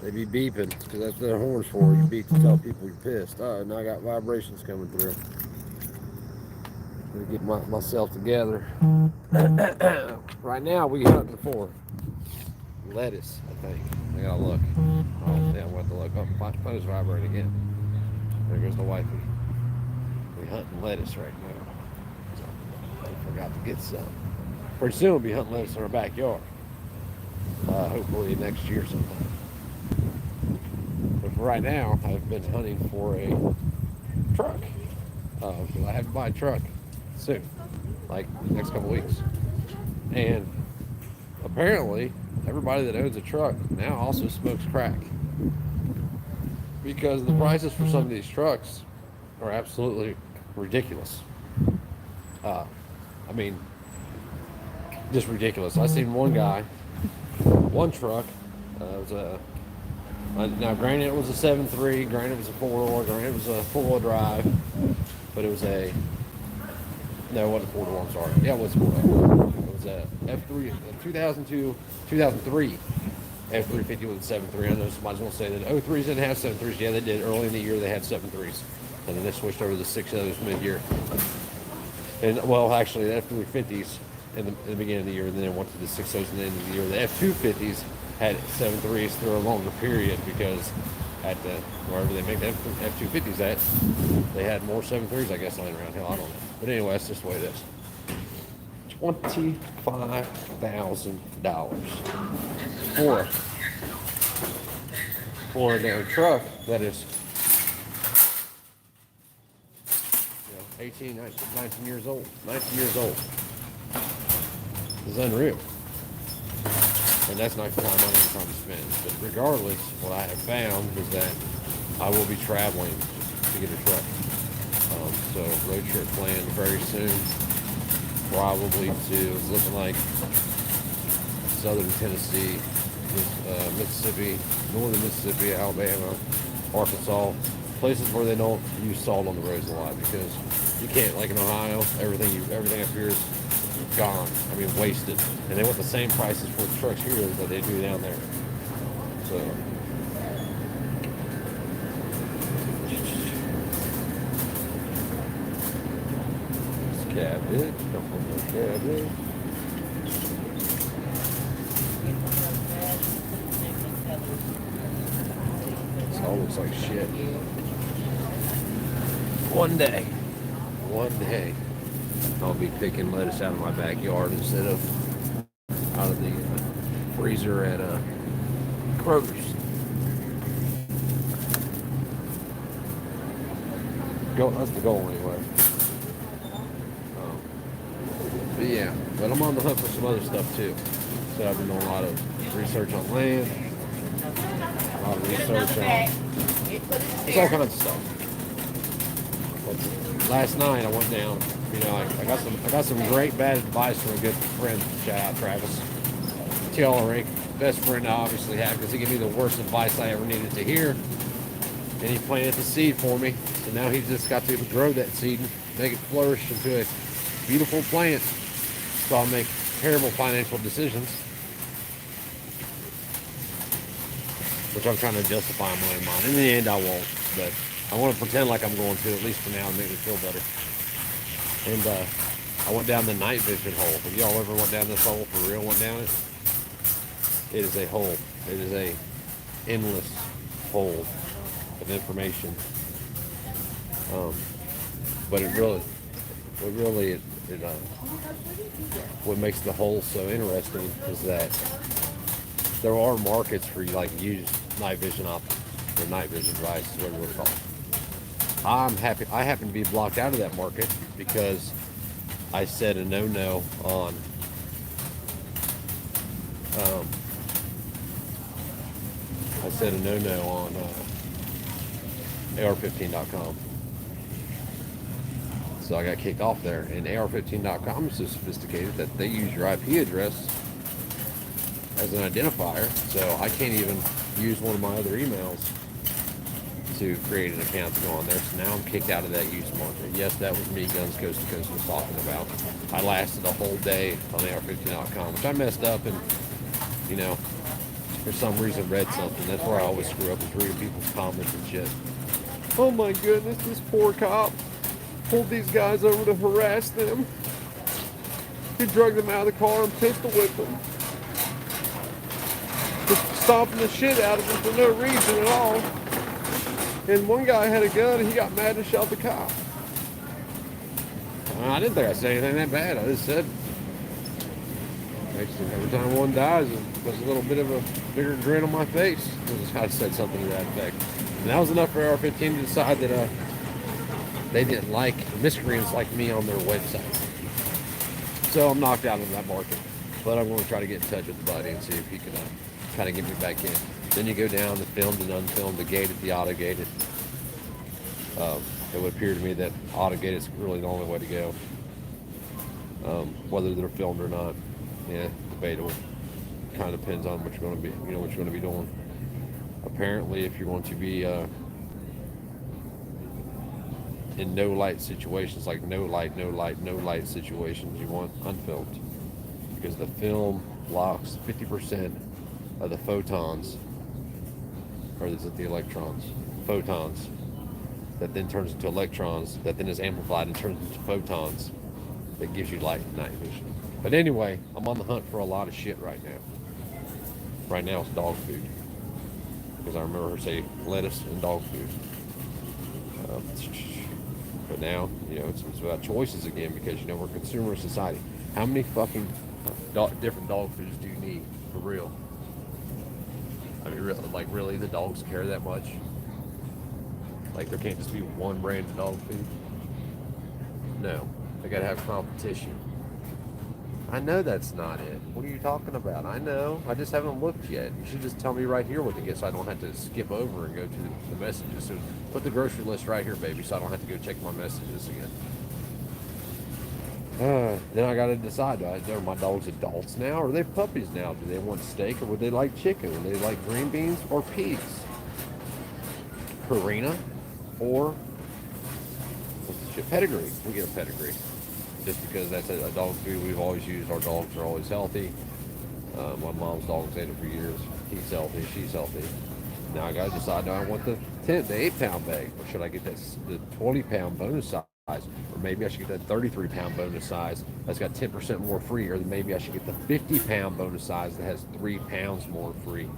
They be beeping because that's what their horns for. You beep to tell people you're pissed. Oh, now I got vibrations coming through. Gonna get myself together. Right now we hunting for lettuce. I think I gotta look. Oh yeah, I want to look. Oh, my phone's vibrating again. There goes the wifey. We hunting lettuce right now. So I forgot to get some. Pretty soon we'll be hunting lettuce in our backyard. Hopefully next year sometime. But for right now, I've been hunting for a truck. Because I have to buy a truck soon, like next couple weeks. And apparently, everybody that owns a truck now also smokes crack because the prices for some of these trucks are absolutely ridiculous. Uh, I mean, just ridiculous. I seen one guy, one truck. It was a now granted it was a 7.3, granted it was a 4-door, granted it was a 4-wheel drive, but it was a no, it wasn't 4-door. I'm sorry. Yeah, it was 4-door. It was a F3, 2002, 2003 F350 with a 7.3. I know somebody's gonna say that 03s didn't have 7.3s. Yeah, they did. Early in the year they had 7.3s, and then they switched over to the 6.0s mid-year. And well, actually, the F350s in the beginning of the year, and then it went to the 6.0s in the end of the year. The F250s had 7.3s through a longer period because at the wherever they make the F250s at, they had more 7.3s, I guess, laying around. Hell, I don't know. But anyway, that's just the way it is. $25,000 for a damn truck that is 18, 19 years old. 19 years old. It's unreal. And that's not the kind of money I'm trying to spend. But regardless, what I have found is that I will be traveling to get a truck. So road trip planned very soon. Probably to, it's looking like southern Tennessee, Mississippi, northern Mississippi, Alabama, Arkansas. Places where they don't use salt on the roads a lot because you can't, like in Ohio, everything up here is gone. I mean, wasted. And they want the same prices for the trucks here that they do down there. So, cabbage, couple more cabbage. This all looks like shit. One day, I'll be picking lettuce out of my backyard instead of out of the freezer at Kroger's. That's the goal anyway. But yeah, but I'm on the hunt for some other stuff too. So I've been doing a lot of research on land, a lot of research on it's all kinds of stuff. But last night I went down. You know, I got some great bad advice from a good friend. Shout out Travis Tillerick, best friend I obviously have because he gave me the worst advice I ever needed to hear, and he planted the seed for me. So now he's just got to grow that seed and make it flourish into a beautiful plant. So I'll make terrible financial decisions, which I'm trying to justify in my mind. In the end, I won't, but I want to pretend like I'm going to, at least for now, and make me feel better. And I went down the night vision hole. Have y'all ever went down this hole for real? Went down it? It is a hole. It is a endless hole of information. But what makes the hole so interesting is that there are markets for like used night vision optics or night vision devices, whatever you want to call it. I happen to be blocked out of that market because I said a no on AR15.com. So I got kicked off there. And AR15.com is so sophisticated that they use your IP address as an identifier. So I can't even use one of my other emails to create an account to go on there. So now I'm kicked out of that use market. Yes, that was me, Guns Coast to Coast was talking about. I lasted a whole day on AR15.com, which I messed up and, for some reason read something. That's where I always screw up, is reading people's comments and shit. Oh my goodness, this poor cop pulled these guys over to harass them. He dragged them out of the car and pistol whipped them. Just stomping the shit out of them for no reason at all. And one guy had a gun and he got mad and shot the cop. I didn't think I said anything that bad. I just said, every time one dies, it puts a little bit of a bigger grin on my face. I said something to that effect. And that was enough for AR-15 to decide that they didn't like miscreants like me on their website. So I'm knocked out of that market. But I'm going to try to get in touch with the buddy and see if he can kind of get me back in. Then you go down the filmed and unfilmed, the gated, the auto-gated. It would appear to me that auto-gated is really the only way to go. Whether they're filmed or not, yeah, debatable. Kind of depends on what you're going to be, what you're going to be doing. Apparently, if you're going to be in no light situations, like no light situations, you want unfilmed, because the film blocks 50% of the photons, or is it the electrons? Photons, that then turns into electrons, that then is amplified and turns into photons, that gives you light and night vision. But anyway, I'm on the hunt for a lot of shit right now. Right now it's dog food, because I remember her say lettuce and dog food. But now, it's about choices again, because we're a consumer society. How many fucking different dog foods do you need, for real? I mean, really, the dogs care that much? Like, there can't just be one brand of dog food? No, they gotta have competition. I know that's not it. What are you talking about? I know. I just haven't looked yet. You should just tell me right here what to get, so I don't have to skip over and go to the messages. So put the grocery list right here, baby, so I don't have to go check my messages again. Then I gotta decide, are my dogs adults now, or are they puppies now? Do they want steak, or would they like chicken? Would they like green beans or peas? Purina or pedigree? We get a pedigree. Just because that's a dog food we've always used. Our dogs are always healthy. My mom's dog's ate it for years. He's healthy, she's healthy. Now I gotta decide, do I want the 8-pound bag, or should I get the 20-pound bonus size, or maybe I should get that 33-pound bonus size that's got 10% more free, or maybe I should get the 50-pound bonus size that has 3 pounds more free.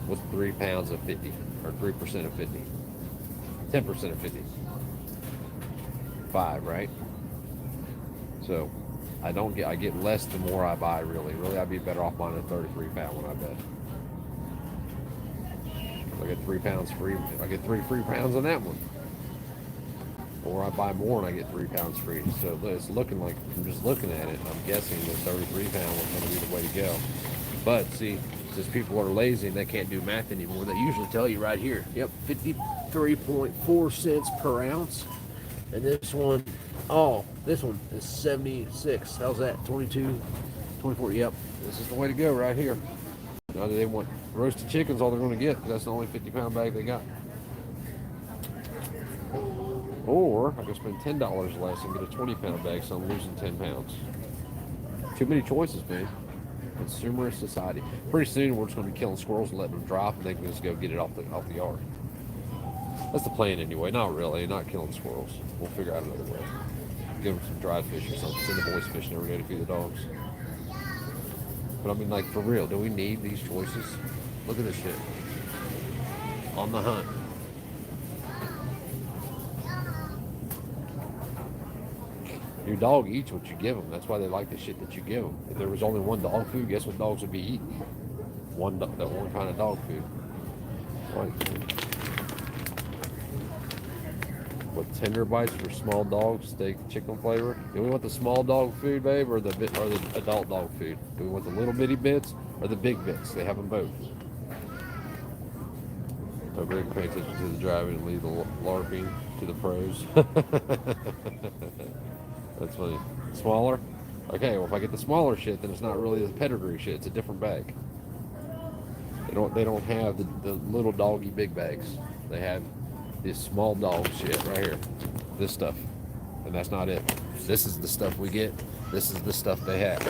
What's 3 pounds of 50, or 3% of 50? 10% of 50. 5, right? So I get less the more I buy, really. I'd be better off buying a 33-pound one, I bet. I get 3 pounds free. I get 3 free pounds on that one. Or I buy more and I get 3 pounds free. So it's looking like, I'm just looking at it, I'm guessing the 33-pound one's going to be the way to go. But see, since people are lazy and they can't do math anymore, they usually tell you right here, yep, 53.4 cents per ounce. And this one is 76. How's that? 22, 24. Yep, this is the way to go right here. Now they want roasted chicken's all they're going to get, because that's the only 50-pound bag they got. Or I can spend $10 less and get a 20-pound bag, so I'm losing 10 pounds. Too many choices, man. Consumerist society. Pretty soon we're just going to be killing squirrels and letting them drop, and they can just go get it off the yard. That's the plan anyway. Not really. Not killing squirrels. We'll figure out another way. Give them some dried fish or something. Send the boys fishing every day to feed the dogs. But I mean, like, for real, do we need these choices? Look at this shit. On the hunt. Your dog eats what you give them. That's why they like the shit that you give them. If there was only one dog food, guess what dogs would be eating? That one kind of dog food. Right. With tender bites for small dogs, steak, chicken flavor. Do we want the small dog food, babe, or the adult dog food? Do we want the little bitty bits or the big bits? They have them both. So Greg pay attention to the driving and leave the LARPing to the pros. That's funny. Smaller? Okay, well if I get the smaller shit, then it's not really the pedigree shit. It's a different bag. They don't have the little doggy big bags. They have this small dog shit right here. This stuff. And that's not it. This is the stuff we get. This is the stuff they have.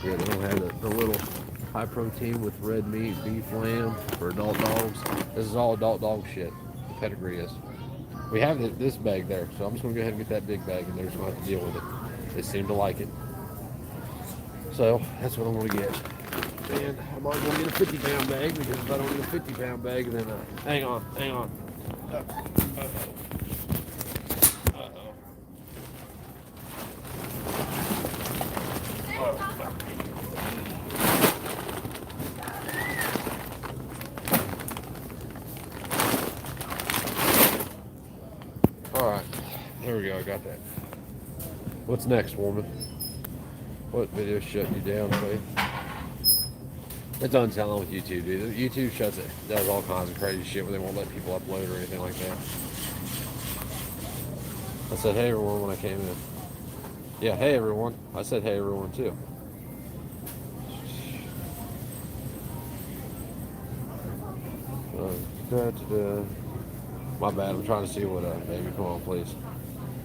Yeah, they don't have the little high protein with red meat, beef, lamb for adult dogs. This is all adult dog shit. The pedigree is. We have this bag there, so I'm just gonna go ahead and get that big bag, and they're just gonna have to deal with it. They seem to like it, so that's what I'm gonna get. And I'm already gonna get a 50-pound bag because if I don't get a 50-pound bag, then hang on. All right, there we go. I got that. What's next, woman? What video shut you down, babe? It's untelling with YouTube, dude. YouTube shuts it. Does all kinds of crazy shit where they won't let people upload or anything like that. I said, hey, everyone, when I came in. Yeah, hey, everyone. I said, hey, everyone, too. My bad. I'm trying to see what, baby, come on, please.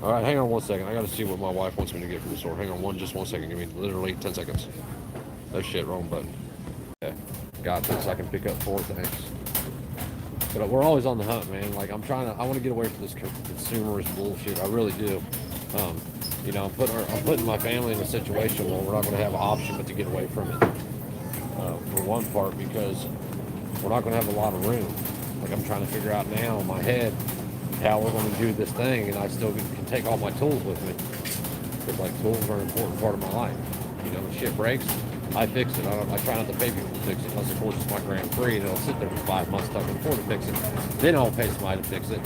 All right, hang on 1 second. I got to see what my wife wants me to get from the store. Hang on just 1 second. Give me literally 10 seconds. Oh, shit, wrong button. Okay, got this. I can pick up 4 things. But we're always on the hunt, man. Like, I want to get away from this consumerist bullshit. I really do. You know, I'm putting my family in a situation where we're not going to have an option but to get away from it. For one part, because we're not going to have a lot of room. Like, I'm trying to figure out now in my head how we're going to do this thing, and I still can take all my tools with me. Because, like, tools are an important part of my life. You know, when shit breaks, I fix it. I try not to pay people to fix it unless, of course, it's my Grand Prix, and it'll sit there for 5 months till I can afford to fix it. Then I'll pay somebody to fix it.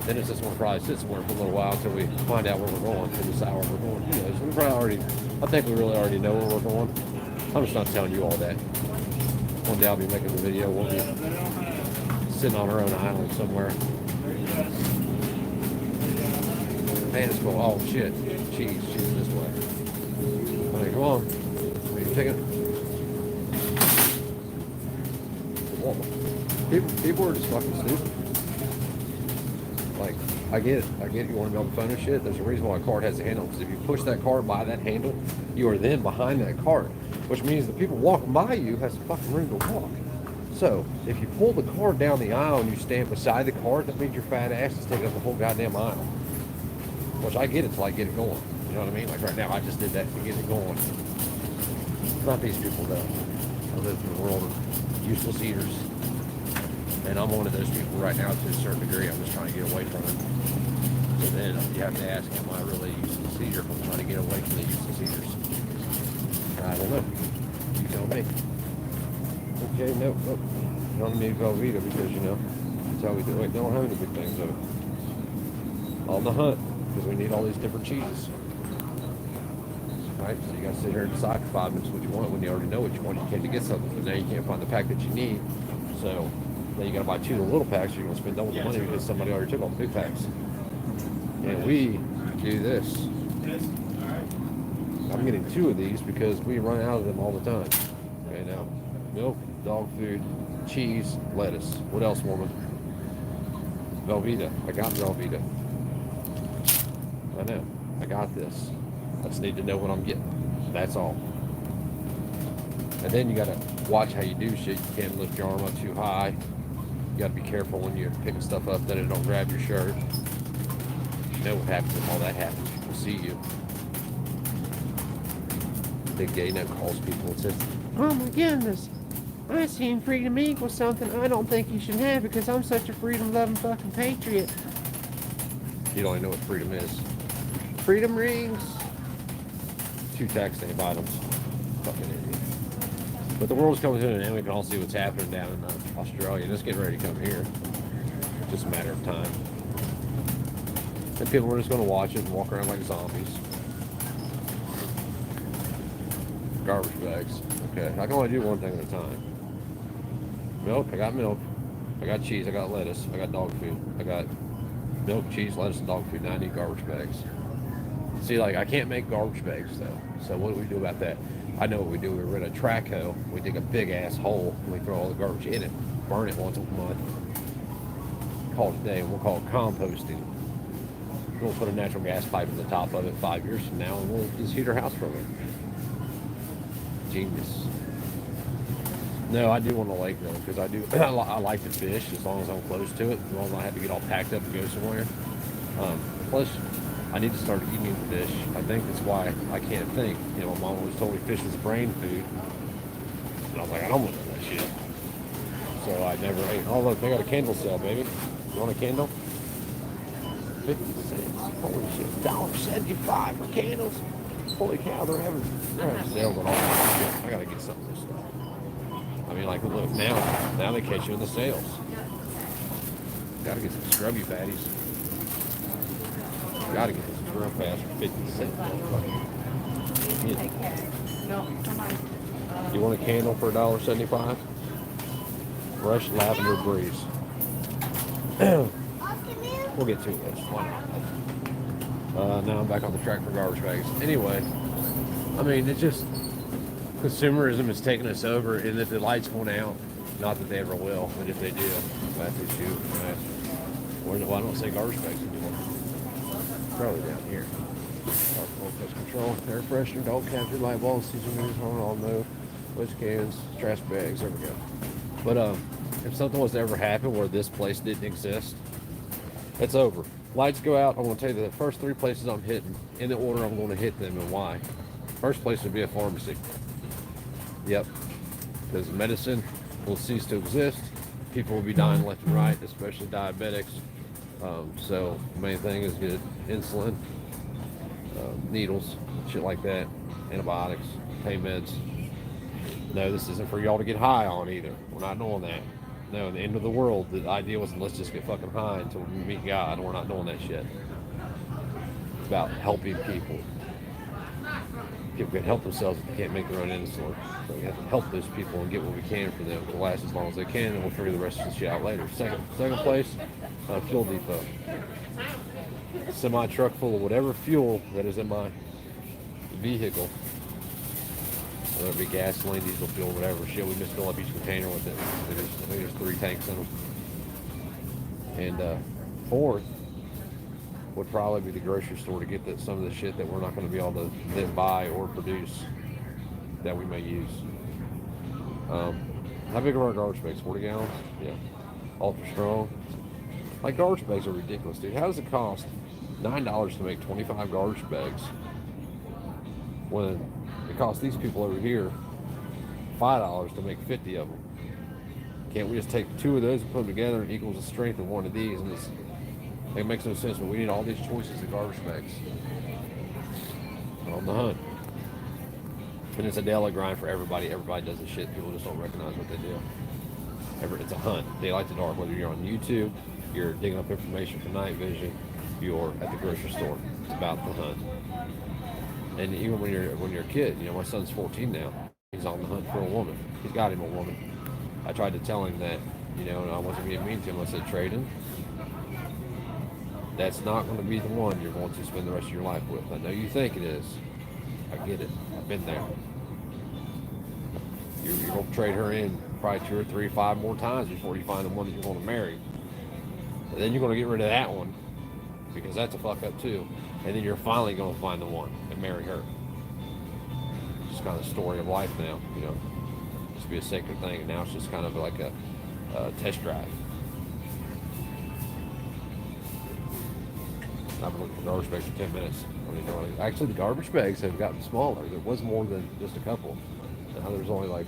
Then it's just going to probably sit somewhere for a little while until we find out where we're going, to decide where we're going. You know, so we probably I think we really already know where we're going. I'm just not telling you all that. One day I'll be making the video. We'll be sitting on our own island somewhere. Man, it's cool. Oh, shit. Cheese this way. Okay, come on. Are you taking it? People are just fucking stupid. Like, I get it. You want to be on the phone and shit. There's a reason why a cart has a handle. Because if you push that cart by that handle, you are then behind that cart. Which means the people walking by you has fucking room to walk. So, if you pull the cart down the aisle and you stand beside the cart, that means your fat ass is taking up the whole goddamn aisle. Which I get it till I get it going. You know what I mean? Like right now, I just did that to get it going. Not these people, though. I live in the world of useless eaters. And I'm one of those people right now to a certain degree. I'm just trying to get away from it. So then you have to ask, am I really a useless eater if I'm trying to get away from the useless eaters? I don't know. You tell me. Okay, nope. You don't need Velveeta because, you know, that's how we do it. They don't have any good things of it. On the hunt, because we need all these different cheeses. Right? So you got to sit here and decide for 5 minutes what you want when you already know what you want. You came to get something, but now you can't find the pack that you need. So then you got to buy 2 of the little packs. You're going to spend double the money because somebody already took all the big packs. And we do this. I'm getting 2 of these because we run out of them all the time. Okay, now milk, dog food, cheese, lettuce. What else, woman? Velveeta. I got Velveeta. I know. I got this. I just need to know what I'm getting. That's all. And then you gotta watch how you do shit. You can't lift your arm up too high. You gotta be careful when you're picking stuff up that it don't grab your shirt. You know what happens if all that happens. People see you. Big Gay Note calls people and says, "Oh my goodness, I seen freedom equals something I don't think you should have because I'm such a freedom-loving fucking patriot." You don't even know what freedom is. Freedom rings. 2 tax stamp items. Fucking idiot. But the world's coming to an end. We can all see what's happening down in Australia. It's getting ready to come here. It's just a matter of time. And people are just going to watch it and walk around like zombies. Garbage bags. Okay, I can only do one thing at a time. Milk, I got milk. I got cheese, I got lettuce, I got dog food. I got milk, cheese, lettuce, and dog food. Now I need garbage bags. See, like, I can't make garbage bags, though. So what do we do about that? I know what we do. We rent a track hoe. We dig a big-ass hole, and we throw all the garbage in it. Burn it once a month. Call it a day, and we'll call it composting. We'll put a natural gas pipe in the top of it 5 years from now, and we'll just heat our house from it. genius. No, I do want a lake though, because I do. I like to fish as long as I'm close to it. As long as I have to get all packed up and go somewhere. Plus, I need to start eating fish. I think that's why I can't think. You know, my mom always told me fish was brain food, and I was like, I don't want that shit. So I never ate. Oh look, they got a candle sale, baby. You want a candle? 50 cents. Holy shit, $1.75 for candles. Holy cow, they're having sales on all this shit. I gotta get some of this stuff. I mean, like, look, now they catch you in the sales. Gotta get some scrubby patties. Gotta get some scrub pass for 50 cents. You want a candle for $1.75? Fresh lavender breeze. We'll get to this. Why not? Now I'm back on the track for garbage bags. Anyway, I mean, it's just consumerism is taking us over, and if the lights going out, not that they ever will, but if they do, that's the issue. Well, I don't say garbage bags anymore. Probably down here. Alcohol, pest control, air freshener, dog capture, light bulbs, seasonings, all no, waste cans, trash bags. There we go. But if something was to ever happen where this place didn't exist, it's over. Lights go out. I'm going to tell you the first 3 places I'm hitting, in the order I'm going to hit them and why. First place would be a pharmacy. Yep. Because medicine will cease to exist. People will be dying left and right, especially diabetics. So the main thing is get insulin, needles, shit like that, antibiotics, pain meds. No, this isn't for y'all to get high on either. We're not doing that. No, in the end of the world, the idea was let's just get fucking high until we meet God. We're not doing that shit. It's about helping people. People can help themselves if they can't make their own insulin. So we have to help those people and get what we can for them to last as long as they can, and we'll figure the rest of the shit out later. Second place, fuel depot. Semi-truck full of whatever fuel that is in my vehicle. Whether it be gasoline, diesel fuel, whatever shit, we just fill up each container with it. I think there's 3 tanks in them. And fourth would probably be the grocery store to get some of the shit that we're not going to be able to then buy or produce that we may use. How big are our garbage bags? 40 gallons? Yeah. Ultra strong. Like, garbage bags are ridiculous, dude. How does it cost $9 to make 25 garbage bags when it costs these people over here $5 to make 50 of them? Can't we just take 2 of those and put them together and equals the strength of 1 of these? And it makes no sense, but we need all these choices of garbage bags on the hunt. And it's a daily grind for everybody. Everybody does this shit. People just don't recognize what they do. It's a hunt. Daylight to dark. Whether you're on YouTube, you're digging up information for night vision, you're at the grocery store. It's about the hunt. And even when you're a kid, you know, my son's 14 now. He's on the hunt for a woman. He's got him a woman. I tried to tell him that, you know, and I wasn't being mean to him. I said, trade him. That's not going to be the one you're going to spend the rest of your life with. I know you think it is. I get it. I've been there. You're going to trade her in probably 2 or 3, 5 more times before you find the one that you're going to marry. And then you're going to get rid of that one because that's a fuck up too. And then you're finally going to find the one and marry her. It's kind of the story of life now, you know. It used to be a sacred thing, and now it's just kind of like a test drive. I've been looking for garbage bags for 10 minutes. Actually, the garbage bags have gotten smaller. There was more than just a couple. Now there's only like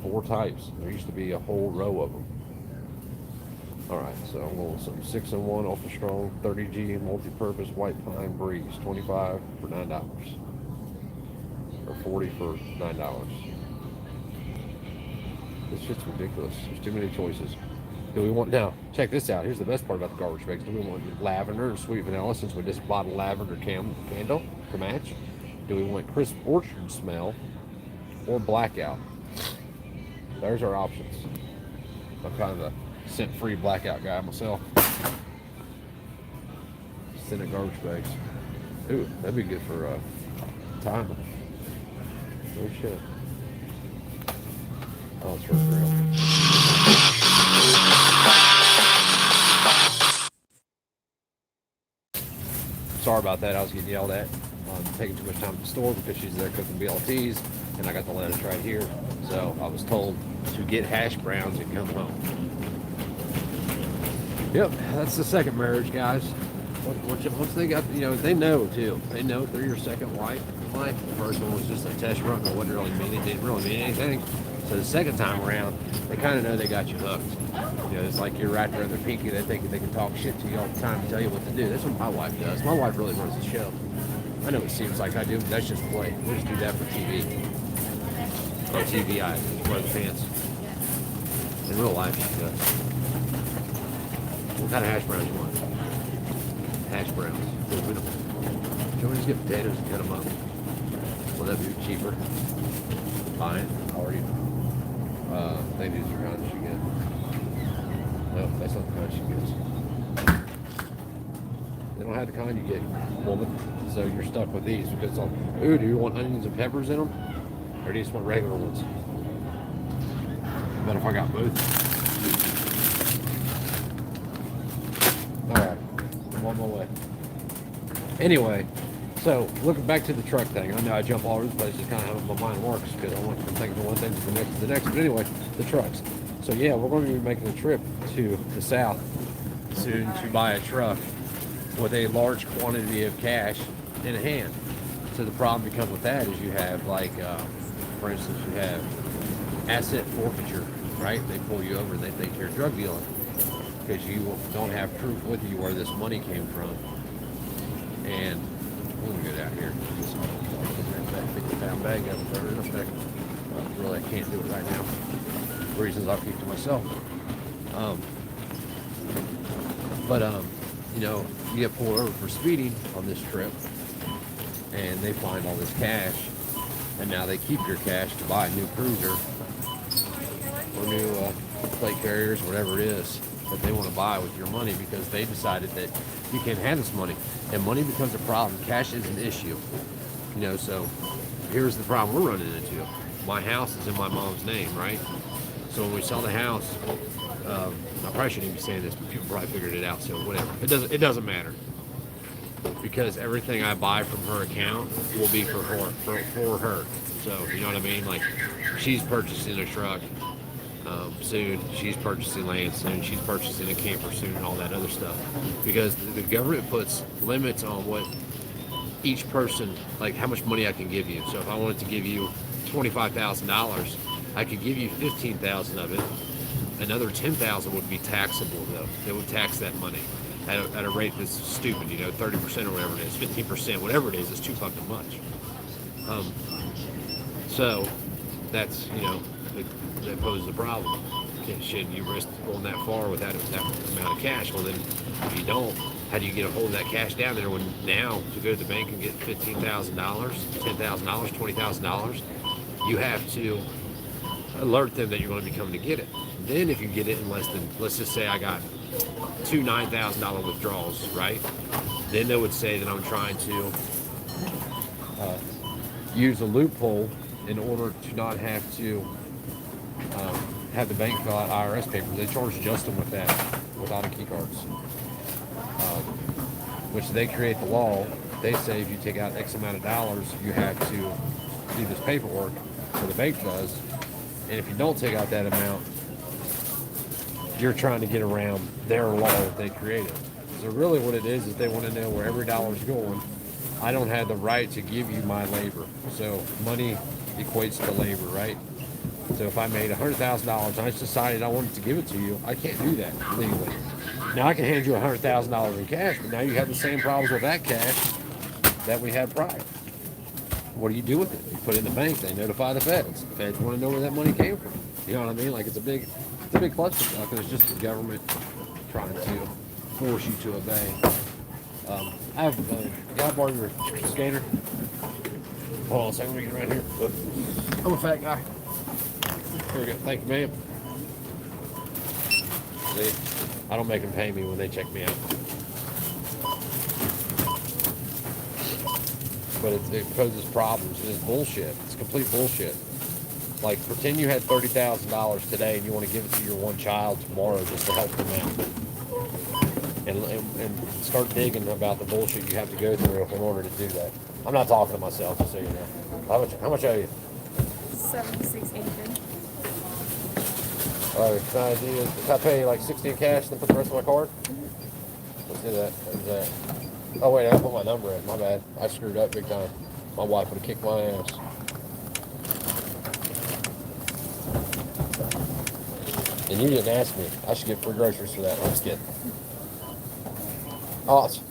4 types. There used to be a whole row of them. Alright, so I'm going with some 6-in-1 Ultra Strong 30G multi-purpose white pine breeze. 25 for $9. Or 40 for $9. This shit's ridiculous. There's too many choices. Do we want, now, check this out. Here's the best part about the garbage bags. Do we want lavender and sweet vanilla, since we just bought a lavender candle to match? Do we want crisp orchard smell or blackout? There's our options. I'm kind of a scent-free blackout guy myself. Scented garbage bags. Ooh, that'd be good for time. No shit. Oh, it's for real. Sorry about that. I was getting yelled at. Taking too much time at the store because she's there cooking BLTs. and I got the lettuce right here. So I was told to get hash browns and come home. Yep, that's the second marriage, guys. Once they got, they know too. They know they're your second wife. The first one was just a test run, but wouldn't really mean it. Didn't really mean anything. So the second time around, they kind of know they got you hooked. It's like you're right there in their pinky. They think they can talk shit to you all the time and tell you what to do. That's what my wife does. My wife really runs the show. I know it seems like I do, but that's just play. We just do that for TV. On TV, I wear the pants. In real life, she does. What kind of hash browns you want? Hash browns. Can we just get potatoes and cut them up? Will that be cheaper? Fine. Already. They these are kind she gets. No, that's not the kind she gets. They don't have the kind you get, woman. So you're stuck with these because it's all, ooh, do you want onions and peppers in them? Or do you just want regular ones? But if I got both. Alright, I'm on my way. Anyway, so looking back to the truck thing, I know I jump all over the place, just kind of how my mind works because I want to think from one thing to the next. But anyway, the trucks. So yeah, we're going to be making a trip to the south soon to buy a truck with a large quantity of cash in hand. So the problem becomes with that is you have like, for instance, you have asset forfeiture, right? They pull you over and they think you're drug dealing because you don't have proof with you where this money came from. And we're gonna go down here. That 50-pound bag up there in effect. Really, I can't do it right now. Reasons I'll keep to myself. You get pulled over for speeding on this trip, and they find all this cash, and now they keep your cash to buy a new cruiser or new plate carriers, whatever it is that they want to buy with your money because they decided that you can't have this money, and money becomes a problem. Cash is an issue, so here's the problem we're running into. My house is in my mom's name, right? So when we sell the house, I probably shouldn't even be saying this, but people probably figured it out, so whatever. It doesn't matter. Because everything I buy from her account will be for her. So, you know what I mean? Like, she's purchasing a truck soon. She's purchasing land soon. She's purchasing a camper soon and all that other stuff. Because the government puts limits on what each person, like how much money I can give you. So if I wanted to give you $25,000, I could give you $15,000 of it. Another $10,000 would be taxable, though. They would tax that money at a rate that's stupid, 30% or whatever it is, 15%, whatever it is, it's too fucking much. So that's, that poses a problem. Should you risk going that far with that amount of cash? Well, then if you don't, how do you get a hold of that cash down there when now to go to the bank and get $15,000, $10,000, $20,000, you have to alert them that you're going to be coming to get it. Then if you get it in less than, let's just say I got two $9,000 withdrawals, right? Then they would say that I'm trying to use a loophole in order to not have to have the bank fill out IRS papers. They charge Justin with that, without key cards, which they create the law. They say if you take out X amount of dollars, you have to do this paperwork, or the bank does. And if you don't take out that amount, you're trying to get around their law that they created. So really what it is they want to know where every dollar's going. I don't have the right to give you my labor. So money equates to labor, right? So if I made $100,000 and I decided I wanted to give it to you, I can't do that legally. Now I can hand you $100,000 in cash, but now you have the same problems with that cash that we had prior. What do you do with it? You put it in the bank, they notify the feds. The feds want to know where that money came from. You know what I mean? Like it's a big cluster stuff, and it's just the government trying to force you to obey. I have, can I borrow your scanner? Hold on a second, let me get right here. I'm a fat guy. Here we go, thank you, ma'am. See, I don't make them pay me when they check me out. But it poses problems, and it's bullshit. It's complete bullshit. Like, pretend you had $30,000 today and you want to give it to your one child tomorrow just to help them out. And start digging about the bullshit you have to go through in order to do that. I'm not talking to myself, just so you know. How much are you? 76 anything. All right, can I do it? Can I pay you like 60 in cash and then put the rest on my card? Let's do that. Let's do that. Oh wait, I put my number in. My bad. I screwed up big time. My wife would have kicked my ass. And you didn't ask me. I should get free groceries for that. I'm just kidding. Awesome.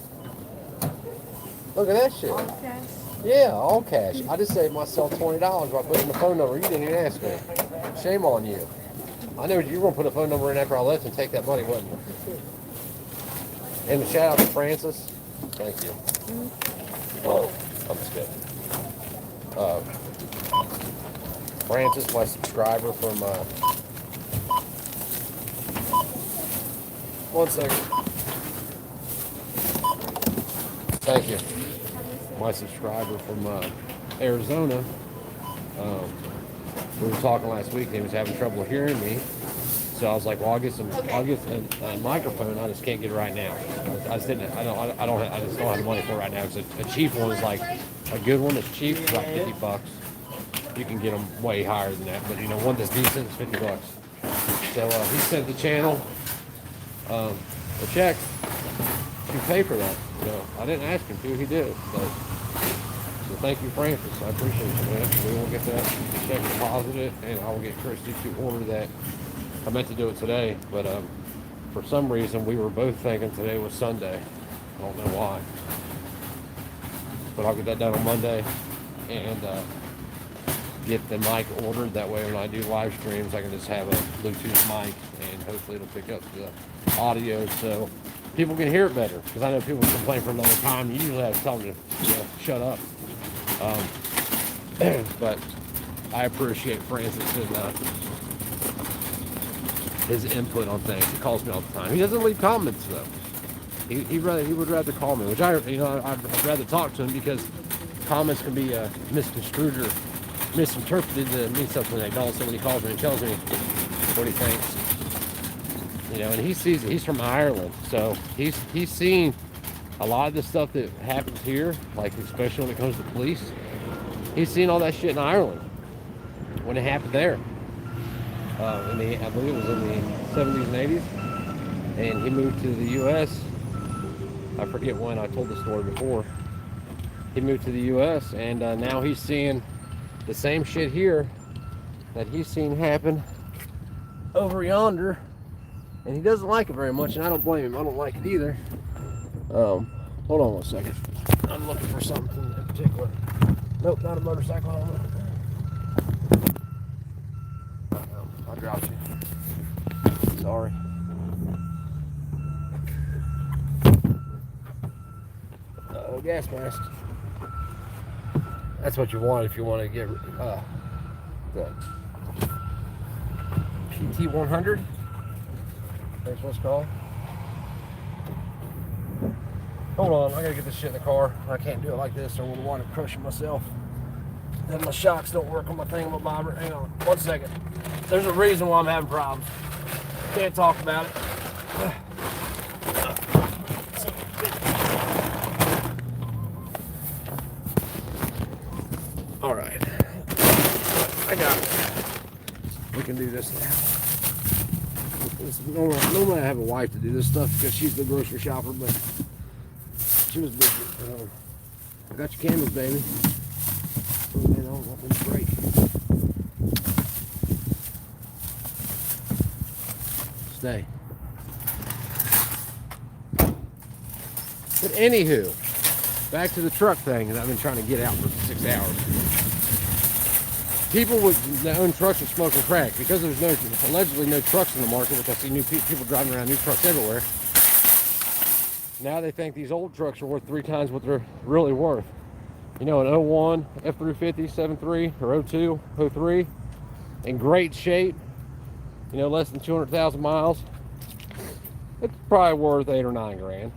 Look at that shit. All cash. Yeah, all cash. I just saved myself $20 by putting the phone number. You didn't even ask me. Shame on you. I knew you were going to put a phone number in after I left and take that money, wasn't you? And a shout out to Francis. Thank you. Oh, I'm just kidding. Francis, my subscriber from, 1 second. Thank you. My subscriber from Arizona. We were talking last week and he was having trouble hearing me. So I was like, well, I'll get a microphone. I just can't get it right now. I just don't have the money for it right now. Because a cheap one is like a good one that's cheap, is like $50. You can get them way higher than that, but one that's decent is $50. So he sent the channel a check to pay for that. I didn't ask him to. He did. So thank you, Francis. I appreciate you, man. We will get that check deposited, and I will get Christy to order that. I meant to do it today, but for some reason we were both thinking today was Sunday. I don't know why. But I'll get that done on Monday and get the mic ordered. That way when I do live streams, I can just have a Bluetooth mic and hopefully it'll pick up the audio so people can hear it better. Because I know people complain for a long time. You usually have to tell them to shut up. But I appreciate Francis and his input on things. He calls me all the time. He doesn't leave comments though. He would rather call me, which I'd rather talk to him because comments can be misconstrued or misinterpreted to mean something they don't. So when he calls me and tells me what he thinks, and he sees it. He's from Ireland, so he's seen a lot of the stuff that happens here, like especially when it comes to police. He's seen all that shit in Ireland when it happened there. I believe it was in the 70s and 80s, and he moved to the U.S. I forget when. I told the story before. He moved to the U.S. and now he's seeing the same shit here that he's seen happen over yonder, and he doesn't like it very much, and I don't blame him. I don't like it either. Hold on 1 second. I'm looking for something in particular. Nope, not a motorcycle helmet. I dropped you. Sorry. Gas mask. That's what you want if you want to get the PT100. That's what it's called. Hold on, I gotta get this shit in the car. I can't do it like this, or I would wind up crushing myself. Then my shocks don't work on my thingamabobber. Hang on, 1 second. There's a reason why I'm having problems. Can't talk about it. All right, I got it. We can do this now. Normally I have a wife to do this stuff because she's the grocery shopper, but she was busy. I got your candles, baby. Oh man, I don't want them to break. Stay. But anywho, back to the truck thing that I've been trying to get out for 6 hours. People that own trucks are smoking crack because there's allegedly no trucks in the market, which I see new people driving around new trucks everywhere. Now they think these old trucks are worth 3 times what they're really worth. An 01 F350 7.3 or 02, 03 in great shape, less than 200,000 miles. It's probably worth 8 or 9 grand.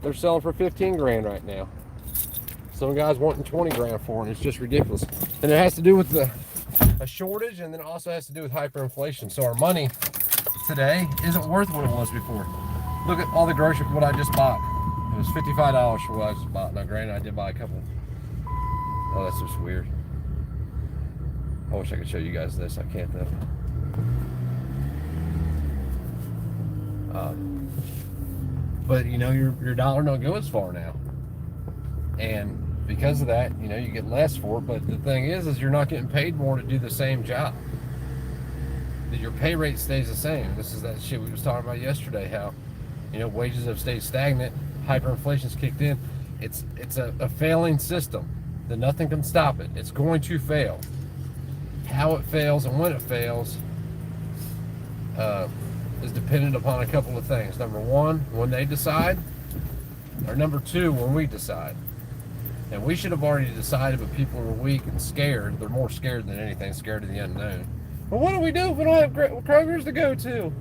They're selling for 15 grand right now. Some guys wanting 20 grand for it. It's just ridiculous. And it has to do with a shortage, and then it also has to do with hyperinflation. So our money today isn't worth what it was before. Look at all the groceries, what I just bought. It was $55 for what I just bought. Now, granted, I did buy a couple. Oh, that's just weird. I wish I could show you guys this. I can't though. But you know, your dollar don't go as far now, and because of that, you know, you get less for it. But the thing is you're not getting paid more to do the same job. That your pay rate stays the same. This is that shit we was talking about yesterday. How, you know, wages have stayed stagnant, hyperinflation's kicked in. It's a failing system. That nothing can stop it. It's going to fail. How it fails and when it fails is dependent upon a couple of things. Number one, when they decide, or number two, when we decide. And we should have already decided, but people are weak and scared. They're more scared than anything, scared of the unknown. But what do we do if we don't have Kroger's to go to?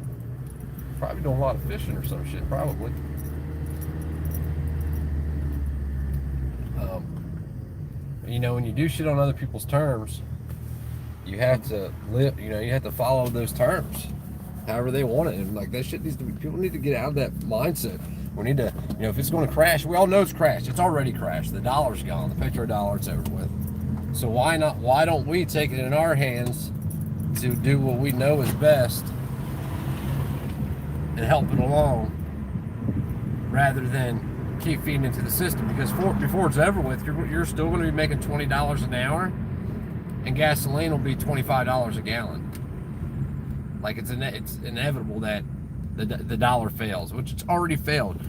Probably doing a lot of fishing or some shit, probably. You know, when you do shit on other people's terms, you have to live, you know, you have to follow those terms however they want it. And like that shit needs to be, people need to get out of that mindset. We need to, you know, if it's going to crash, we all know it's crashed. It's already crashed. The dollar's gone. The petrodollar, it's over with. So why don't we take it in our hands to do what we know is best and help it along rather than keep feeding into the system? Because before it's over with, you're still going to be making $20 an hour, and gasoline will be $25 a gallon. Like it's inevitable that the dollar fails, which it's already failed.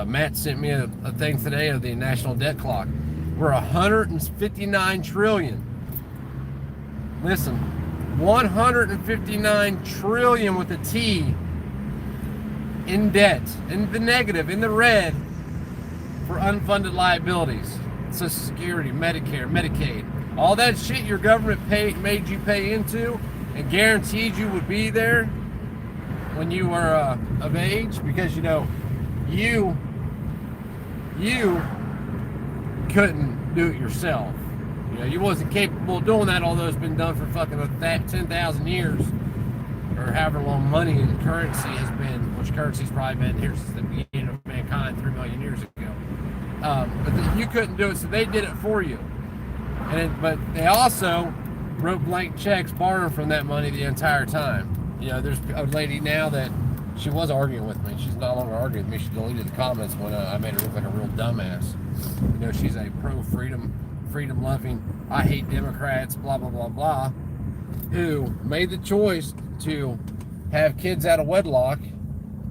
Matt sent me a thing today of the national debt clock. We're 159 trillion. Listen, 159 trillion with a T in debt, in the negative, in the red, for unfunded liabilities. Social Security, Medicare, Medicaid, all that shit your government made you pay into and guaranteed you would be there when you were of age, because you know you couldn't do it yourself. You know, you wasn't capable of doing that, although it's been done for fucking 10,000 years, or however long money and currency has been, which currency's probably been here since the beginning of mankind 3 million years ago. But you couldn't do it, so they did it for you. But they also wrote blank checks borrowing from that money the entire time. You know, there's a lady now that she was arguing with me. She's no longer arguing with me. She deleted the comments when I made her look like a real dumbass. You know, she's a freedom loving, I hate Democrats, blah, blah, blah, blah, who made the choice to have kids out of wedlock.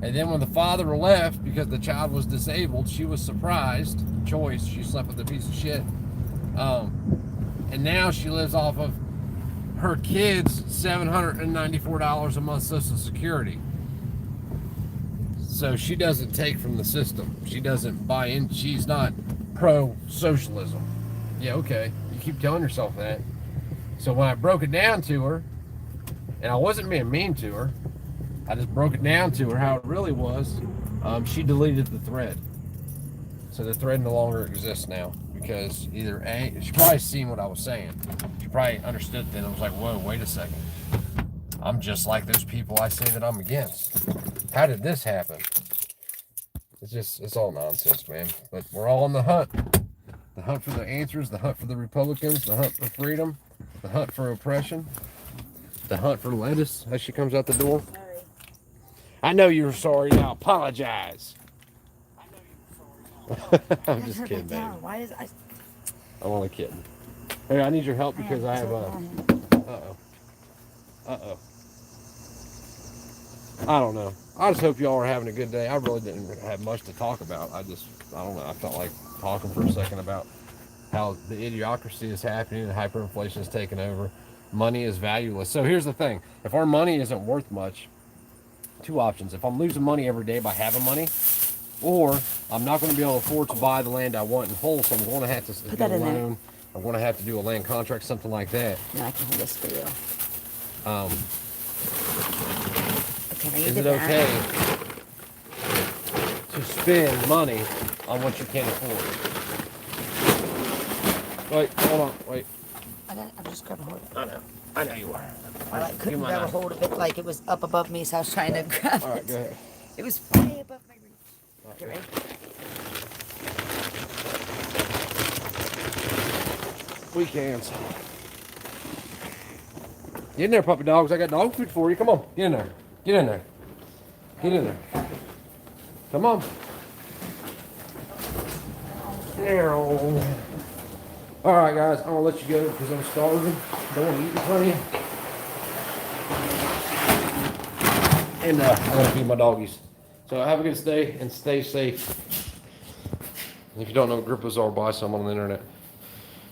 And then when the father left because the child was disabled, she was surprised. Choice, she slept with a piece of shit. And now she lives off of her kids' $794 a month Social Security. So she doesn't take from the system. She doesn't buy in. She's not pro-socialism. Yeah, okay. You keep telling yourself that. So when I broke it down to her, and I wasn't being mean to her, I just broke it down to her how it really was, she deleted the thread. So the thread no longer exists now, because either A, she probably seen what I was saying. She probably understood then. I was like, whoa, wait a second. I'm just like those people I say that I'm against. How did this happen? It's all nonsense, man. But we're all on the hunt. The hunt for the answers, the hunt for the Republicans, the hunt for freedom, the hunt for oppression, the hunt for lettuce as she comes out the door. Sorry. I know you're sorry. Now apologize. I'm just kidding, baby. Why is I? I'm only kidding. Hey, I need your help because I have uh-oh. I don't know. I just hope y'all are having a good day. I really didn't have much to talk about. I don't know. I felt like talking for a second about how the idiocracy is happening and hyperinflation is taking over. Money is valueless. So here's the thing. If our money isn't worth much, two options. If I'm losing money every day by having money, or I'm not going to be able to afford to buy the land I want in whole, so I'm going to have to get a loan. I'm going to have to do a land contract, something like that. No, I can hold this for you. Is it okay to spend money on what you can't afford? Wait, hold on, wait. I'm just grabbing hold of it. I know you are. I couldn't grab a hold of it, like it was up above me, so I was trying to grab it. All right, go ahead. It was way above my reach. Okay, ready? Weak hands. Get in there, puppy dogs. I got dog food for you. Come on. Get in there. Get in there. Get in there. Come on. All right, guys. I'm gonna let you go because I'm starving. Don't want to eat in front of you. And I want to feed my doggies. So have a good day and stay safe. If you don't know what grippers are, buy some on the internet.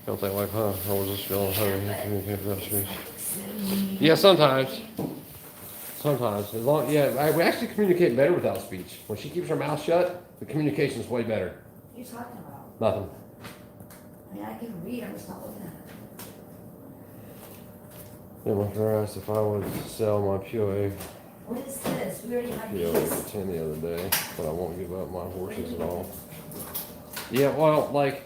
Don't think like, huh, how was this feeling? How do you communicate without speech? Yeah, sometimes. Sometimes. As long, yeah, we actually communicate better without speech. When she keeps her mouth shut, the communication is way better. What are you talking about? Nothing. I mean, I can read, I'm just not looking at it. Yeah, my friend asked if I would sell my POA What is this? We already had POA these. for 10 the other day, but I won't give up my horses at all. Yeah, well, like,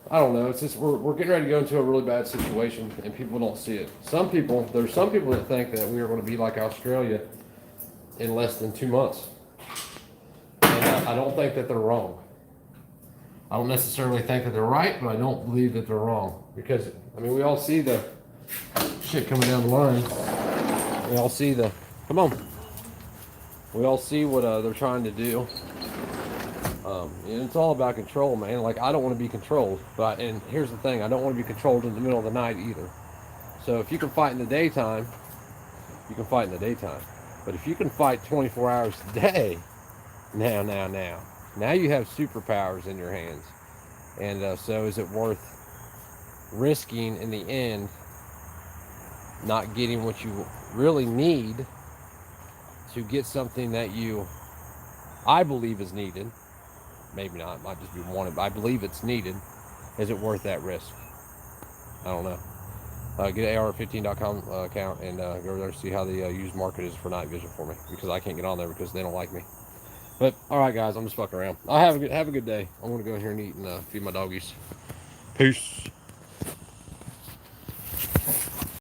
I don't know. It's just we're getting ready to go into a really bad situation, and people don't see it. There's some people that think that we are going to be like Australia in less than 2 months, and I don't think that they're wrong. I don't necessarily think that they're right, but I don't believe that they're wrong because I mean we all see the shit coming down the line. We all see the come on. We all see what they're trying to do. And it's all about control, man. Like, I don't want to be controlled. And here's the thing, I don't want to be controlled in the middle of the night either. So if you can fight in the daytime, you can fight in the daytime. But if you can fight 24 hours a day, now you have superpowers in your hands. And so is it worth risking in the end not getting what you really need to get something that I believe is needed? Maybe not, it might just be wanted, but I believe it's needed. Is it worth that risk? I don't know. Get an AR15.com account and go over there and see how the used market is for night vision for me, because I can't get on there because they don't like me. But all right, guys, I'm just fucking around. I'll have a good day. I'm gonna go in here and eat and feed my doggies. Peace.